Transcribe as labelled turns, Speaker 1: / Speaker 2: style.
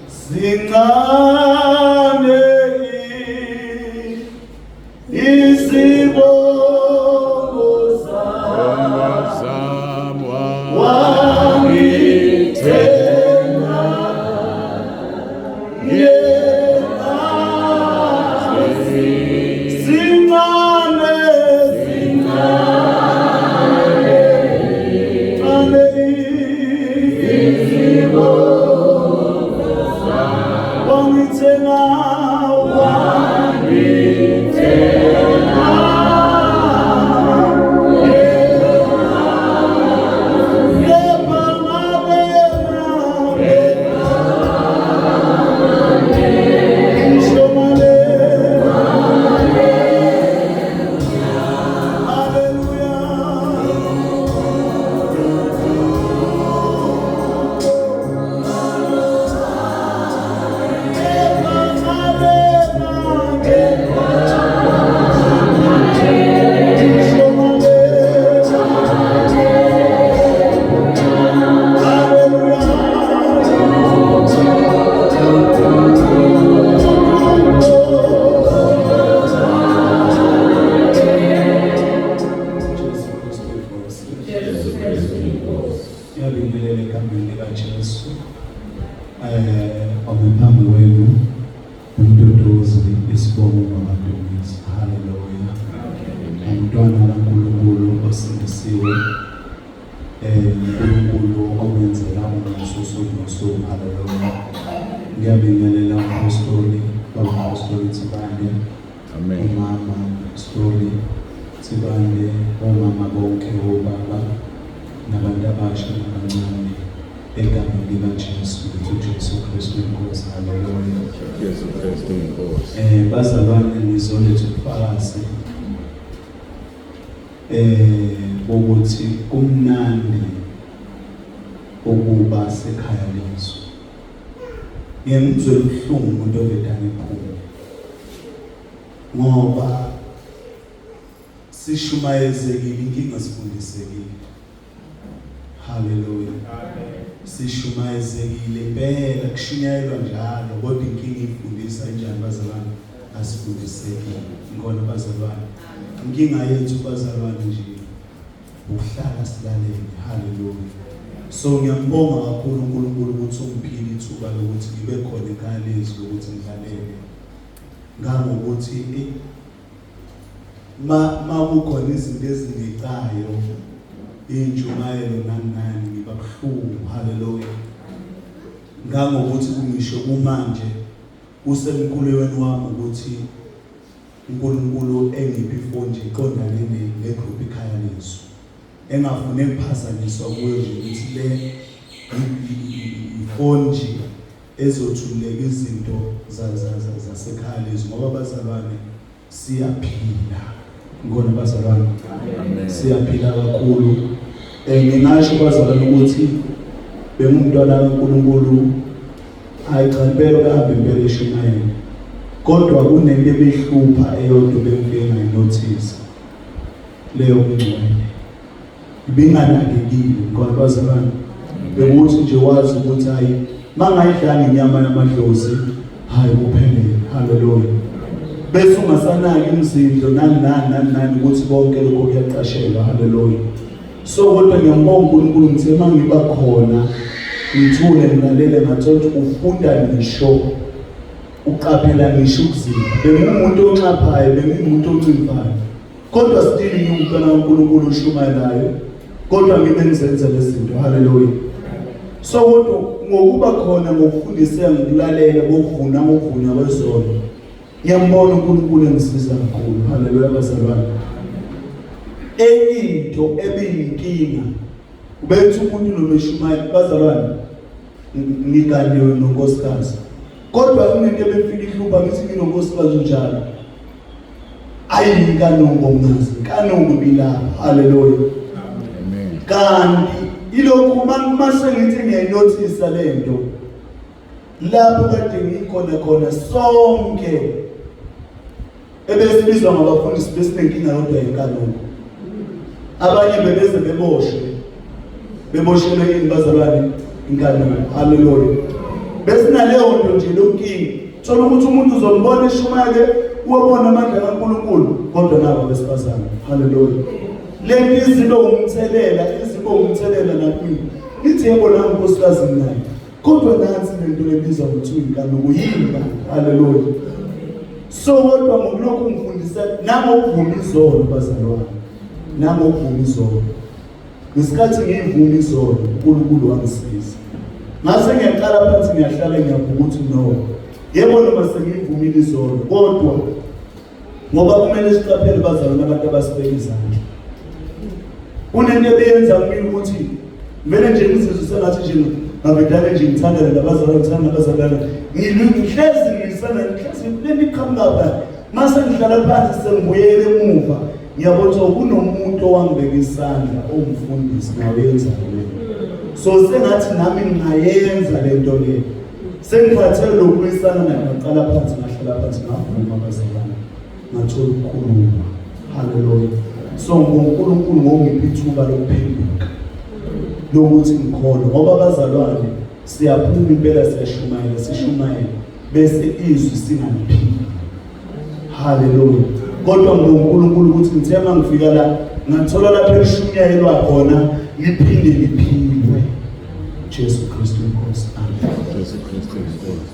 Speaker 1: Singane isibongo sami wangithenga singane Mduduzi isibongo Dumisa. Hallelujah. Umntwana kaNkulunkulu osindisiwe, uNkulunkulu omenzela umsusu nosuku. Hallelujah. Ngiyabingelela umphostoli, abapostoli Thibande, umama Story Thibande, omama bonke, obaba nabantu abasha nabancane. Egameni likaJesu, UJESU KRISTU INKOSI. Hallelujah.
Speaker 2: UJESU KRISTU INKOSI.
Speaker 1: Bazalwane, ngizoletha ubufakazi ukuthi kumnandi ukuba sekhaya lethu. Ngimzwe ubuhlungu umuntu ovedane ephuma, ngoba sishumayezekile, inkinga sifundisekile. Hallelujah. Sishumayezekile impela, kushunyayelwa njalo, kodwa inkinga ifundisa njani bazalwane? Asifundisekile. Ngikona bazalwane, inkinga yethu bazalwane nje uhlala silalele. Hallelujah. So ngiyambonga kakhulu uNkulunkulu ukuthi ungiphile ithuba lokuthi ngibe khona ekhaya lethu lokuthi ngidlalele. Ngangokuthi ma kukhona izinto ezingecayo, injumayelo nani ngiba buhlungu. Hallelujah. Ngangokuthi kungisho kumanje usemkhulweni wami ukuthi uNkulunkulu engiphi ifoni nje iqondane negroup ekhaya lethu, engafune ukuphazanyiswa kuyo nje ukuthi le ifoni nje ezothuleka izinto zasekhaya lethu, ngoba bazalwane siyaphila. Ngikona bazalwane, siyaphila kakhulu. Ngingasho bazalwane ukuthi bengumntwana kaNkulunkulu, ayichampela kahambe impela eshumayela, kodwa kunento ebehlupha eyodwa bengayinothisa, leyo kungcwele ibinganakekile. Ngikona bazalwane, bekuthi nje wazi ukuthi hayi mangayidlanga inyama yamadlozi hayi kuphelele. Hallelujah. Bese ungasanaki imizindlo nani ukuthi bonke lokho kuyaqashelwa. Hallelujah. So kodwa ngiyambonga uNkulunkulu ngithe mangiba khona ngithule ngilalele ngathi ufunda ngisho uqaphela ngisho ukuzipha. Bengumuntu onxaphayo, bengumuntu onciphayo, kodwa still ngiyumntwana kaNkulunkulu oshumayelayo, kodwa ngibe ngizenza lezi zinto. Hallelujah. So kodwa ngokuba khona, ngokufundiseka, ngokulalela, ngokuvunywa kwezono, ngiyambona uNkulunkulu engisiza kakhulu. Hallelujah bazalwane. Into ebiyinkinga ubethi umuntu nomeshumayela bazalwane, ngigadiwe nonkosikazi, kodwa kunento ebefika ihlupha ngithi nginonkosikazi njalo ayikanongo mnazi kanongo bilapha. Hallelujah.
Speaker 2: Amen.
Speaker 1: Kanti ilokhu mase ngithi ngiyayinothisa lento lapho kade ngikhona sonke ebesibizwa ngabafundisi besinenkinga yodwa yenkanongo. Abanye bebeze beboshelwe yini bazalwane? Inkanongo. Hallelujah. bese naleyo nto nje lonkingi thola ukuthi umuntu uzombona eshumayele ubona amandla kaNkulunkulu kodwa nabo besifazana. Hallelujah. Lezi izinto umthelela nakumina. Nithi yebo la nkosikazi naye. Kodwa nansi lento lebiza ukuthi uyingane uyini. Hallelujah. So kodwa ngokulokhu ngifundisa nami ukuvuma izolo bazalwane. Nami ukuvuma izolo. Ngesikhathi ngivuma izolo uNkulunkulu wangisiza. Ngase ngiyaqala phansi ngiyahlala ngiyabuka ukuthi no. Yebo noma sengivumile izolo kodwa ngoba kumele siqaphele bazalwane abantu abasibekizana. Unento ebenza kimi ukuthi vele nje ngizizwe sengathi nje ngabedala nje ngithanda nabazalwane ngihlezi ngiqhamuka lapha mase ngihlala phansi sengibuyele emuva ngiyabona kunomuntu owangibeka isandla ongifundisa ngawenza le. So sengathi nami ngingayenza lento le. Sengiphathele lokuyisana naye ngaqala phansi ngahlala phansi ngavuma abazalwane ngathola ukukhuluma. Hallelujah. So ngoNkulunkulu ngongipha ithuba lokuphenduka lokuthi ngikhona ngoba abazalwane siyaphuma impela sishumayela bese izwi singaniphili. Hallelujah. Kodwa ngoNkulunkulu ukuthi ngithema ngifika la ngathola lapha elishunyayelwa khona liphinde liphilwe. Jesu Kristu inkosi. Amen.
Speaker 2: Jesu Kristu inkosi.